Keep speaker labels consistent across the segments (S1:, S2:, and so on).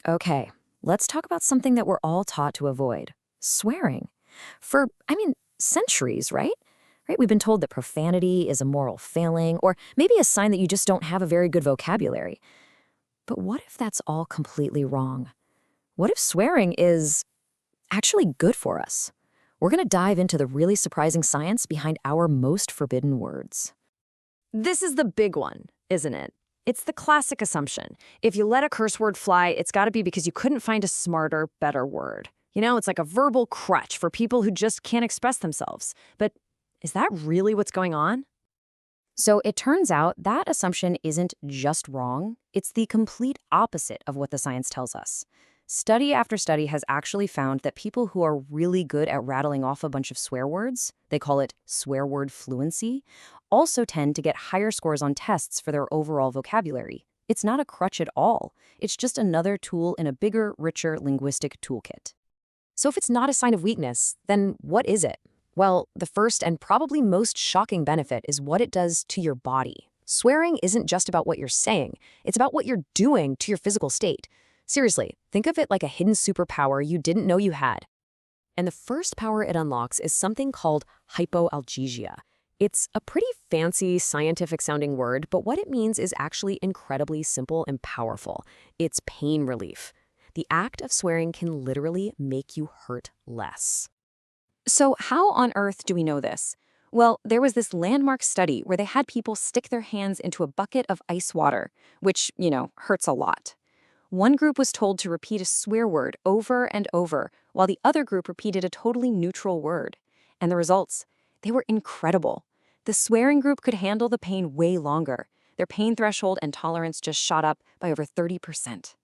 S1: Okay, let's talk about something that we're all taught to avoid: swearing. For centuries, right? Right? We've been told that profanity is a moral failing, or maybe a sign that you just don't have a very good vocabulary. But what if that's all completely wrong? What if swearing is actually good for us? We're going to dive into the really surprising science behind our most forbidden words.
S2: This is the big one, isn't it? It's the classic assumption. If you let a curse word fly, it's got to be because you couldn't find a smarter, better word. It's like a verbal crutch for people who just can't express themselves. But is that really what's going on?
S1: So it turns out that assumption isn't just wrong, it's the complete opposite of what the science tells us. Study after study has actually found that people who are really good at rattling off a bunch of swear words, they call it swear word fluency, also tend to get higher scores on tests for their overall vocabulary. It's not a crutch at all. It's just another tool in a bigger, richer linguistic toolkit. So if it's not a sign of weakness, then what is it? Well, the first and probably most shocking benefit is what it does to your body. Swearing isn't just about what you're saying, it's about what you're doing to your physical state. Seriously, think of it like a hidden superpower you didn't know you had. And the first power it unlocks is something called hypoalgesia. It's a pretty fancy scientific-sounding word, but what it means is actually incredibly simple and powerful. It's pain relief. The act of swearing can literally make you hurt less. So how on earth do we know this? Well, there was this landmark study where they had people stick their hands into a bucket of ice water, which, hurts a lot. One group was told to repeat a swear word over and over, while the other group repeated a totally neutral word. And the results? They were incredible. The swearing group could handle the pain way longer. Their pain threshold and tolerance just shot up by over 30%.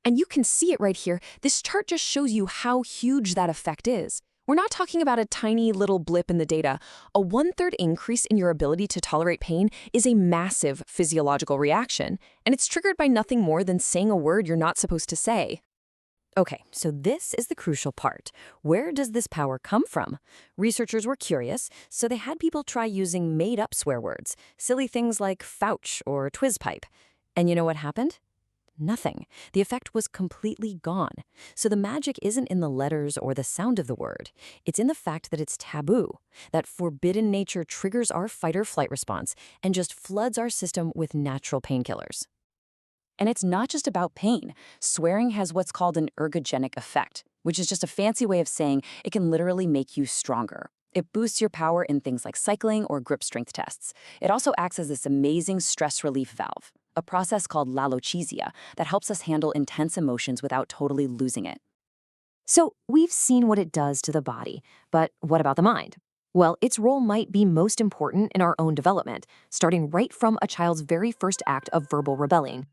S1: And you can see it right here. This chart just shows you how huge that effect is. We're not talking about a tiny little blip in the data. A 1/3 increase in your ability to tolerate pain is a massive physiological reaction, and it's triggered by nothing more than saying a word you're not supposed to say. Okay, so this is the crucial part. Where does this power come from? Researchers were curious, so they had people try using made-up swear words, silly things like fouch or twizpipe. And you know what happened? Nothing. The effect was completely gone. So the magic isn't in the letters or the sound of the word. It's in the fact that it's taboo. That forbidden nature triggers our fight or flight response and just floods our system with natural painkillers. And it's not just about pain. Swearing has what's called an ergogenic effect, which is just a fancy way of saying it can literally make you stronger. It boosts your power in things like cycling or grip strength tests. It also acts as this amazing stress relief valve, a process called lallochesia that helps us handle intense emotions without totally losing it. So we've seen what it does to the body, but what about the mind? Well, its role might be most important in our own development, starting right from a child's very first act of verbal rebelling.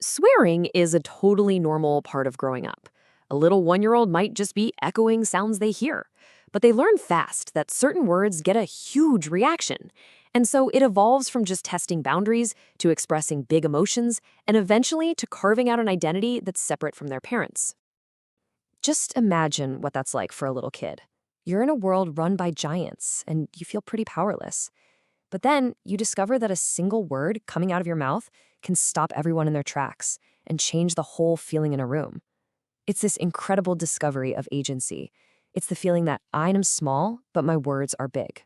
S1: Swearing is a totally normal part of growing up. A little one-year-old might just be echoing sounds they hear, but they learn fast that certain words get a huge reaction. And so it evolves from just testing boundaries to expressing big emotions and eventually to carving out an identity that's separate from their parents. Just imagine what that's like for a little kid. You're in a world run by giants and you feel pretty powerless. But then you discover that a single word coming out of your mouth can stop everyone in their tracks and change the whole feeling in a room. It's this incredible discovery of agency. It's the feeling that I am small, but my words are big.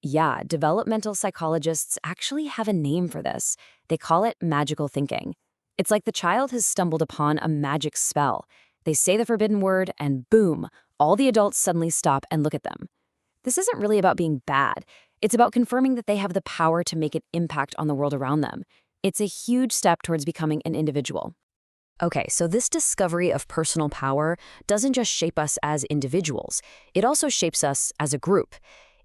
S1: Yeah, developmental psychologists actually have a name for this. They call it magical thinking. It's like the child has stumbled upon a magic spell. They say the forbidden word and boom, all the adults suddenly stop and look at them. This isn't really about being bad. It's about confirming that they have the power to make an impact on the world around them. It's a huge step towards becoming an individual. Okay, so this discovery of personal power doesn't just shape us as individuals, it also shapes us as a group.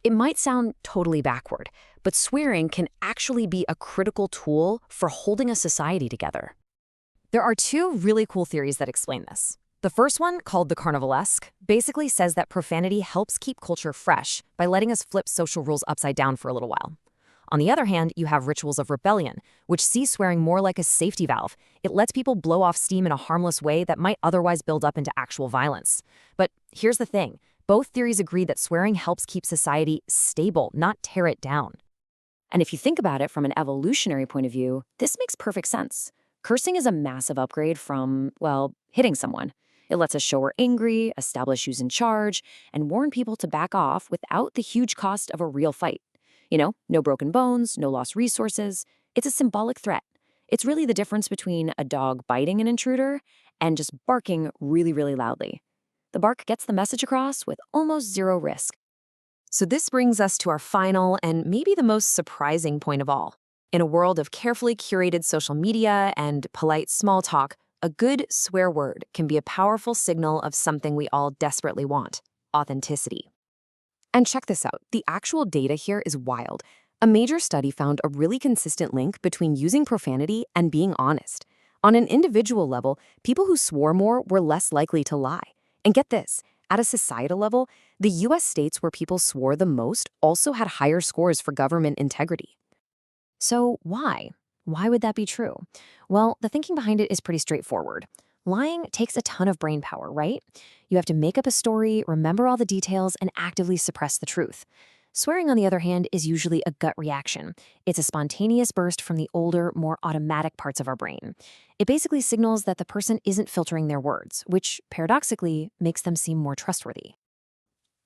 S1: It might sound totally backward, but swearing can actually be a critical tool for holding a society together. There are two really cool theories that explain this. The first one, called the carnivalesque, basically says that profanity helps keep culture fresh by letting us flip social rules upside down for a little while. On the other hand, you have rituals of rebellion, which see swearing more like a safety valve. It lets people blow off steam in a harmless way that might otherwise build up into actual violence. But here's the thing. Both theories agree that swearing helps keep society stable, not tear it down. And if you think about it from an evolutionary point of view, this makes perfect sense. Cursing is a massive upgrade from, well, hitting someone. It lets us show we're angry, establish who's in charge, and warn people to back off without the huge cost of a real fight. No broken bones, no lost resources. It's a symbolic threat. It's really the difference between a dog biting an intruder and just barking really, really loudly. The bark gets the message across with almost zero risk.
S2: So this brings us to our final and maybe the most surprising point of all. In a world of carefully curated social media and polite small talk, a good swear word can be a powerful signal of something we all desperately want: authenticity. And check this out. The actual data here is wild. A major study found a really consistent link between using profanity and being honest. On an individual level, people who swore more were less likely to lie. And get this, at a societal level, the US states where people swore the most also had higher scores for government integrity. So why? Why would that be true? Well, the thinking behind it is pretty straightforward. Lying takes a ton of brain power, right? You have to make up a story, remember all the details, and actively suppress the truth. Swearing, on the other hand, is usually a gut reaction. It's a spontaneous burst from the older, more automatic parts of our brain. It basically signals that the person isn't filtering their words, which, paradoxically, makes them seem more trustworthy.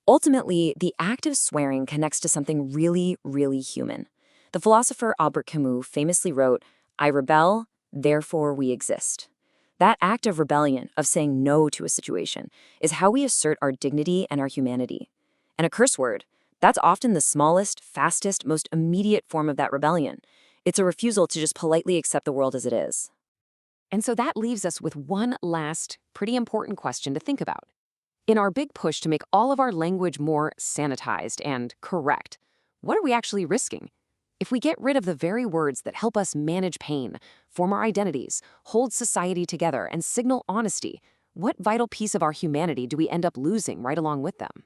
S1: Ultimately, the act of swearing connects to something really, really human. The philosopher Albert Camus famously wrote, "I rebel, therefore we exist." That act of rebellion, of saying no to a situation, is how we assert our dignity and our humanity. And a curse word, that's often the smallest, fastest, most immediate form of that rebellion. It's a refusal to just politely accept the world as it is.
S2: And so that leaves us with one last, pretty important question to think about. In our big push to make all of our language more sanitized and correct, what are we actually risking? If we get rid of the very words that help us manage pain, form our identities, hold society together, and signal honesty, what vital piece of our humanity do we end up losing right along with them?